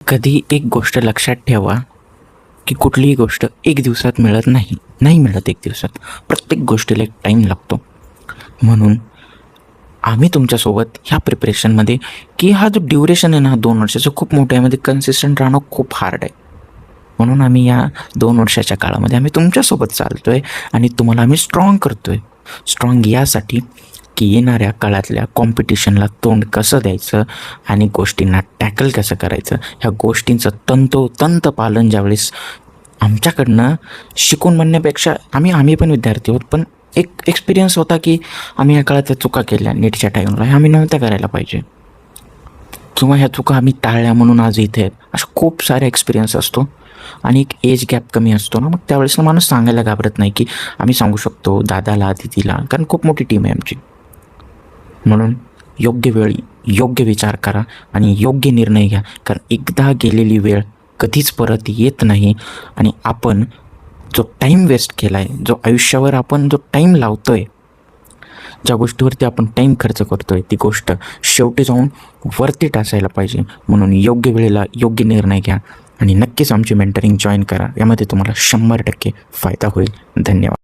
कधी एक गोष्ट लक्षात ठेवा की कुठलीही गोष्ट एक दिवसात मिळत नाही मिळत एक दिवसात. प्रत्येक गोष्टीला एक टाईम लागतो. म्हणून आम्ही तुमच्यासोबत ह्या प्रिपरेशनमध्ये की हा जो ड्युरेशन आहे ना 2 वर्षाचा खूप मोठं आहे, यामध्ये कन्सिस्टंट राहणं खूप हार्ड आहे. म्हणून आम्ही या 2 वर्षाच्या काळामध्ये आम्ही तुमच्यासोबत चालतो आहे आणि तुम्हाला आम्ही स्ट्रॉंग करतो आहे. स्ट्रॉंग यासाठी की येणाऱ्या काळातल्या कॉम्पिटिशनला तोंड कसं द्यायचं आणि गोष्टींना टॅकल कसं करायचं, ह्या गोष्टींचं तंतोतंत पालन ज्यावेळेस आमच्याकडनं शिकून म्हणण्यापेक्षा आम्ही पण विद्यार्थी आहोत, पण एक एक्सपिरियन्स होता की आम्ही या काळात त्या चुका केल्या नीटच्या टाईमला, ह्या आम्ही नव्हत्या करायला पाहिजे किंवा ह्या चुका आम्ही टाळल्या म्हणून आज इथे आहेत. अशा खूप सारे एक्सपिरियन्स असतो आणि एक एज गॅप कमी असतो ना, मग त्यावेळेस माणूस सांगायला घाबरत नाही की आम्ही सांगू शकतो दादाला दीदीला, कारण खूप मोठी टीम आहे आमची. म्हणून योग्य वेळी योग्य विचार करा आणि योग्य निर्णय घ्या, कारण एकदा गेलेली वेळ कधीच परत येत नाही. आणि आपण जो टाईम वेस्ट केला आहे, जो आयुष्यावर आपण जो टाईम लावतो आहे, ज्या गोष्टीवरती आपण टाईम खर्च करतो आहे, ती गोष्ट शेवटी जाऊन वरती असायला पाहिजे. म्हणून योग्य वेळेला योग्य निर्णय घ्या आणि नक्कीच आमची मेंटरिंग जॉईन करा. यामध्ये तुम्हाला 100% फायदा होईल. धन्यवाद.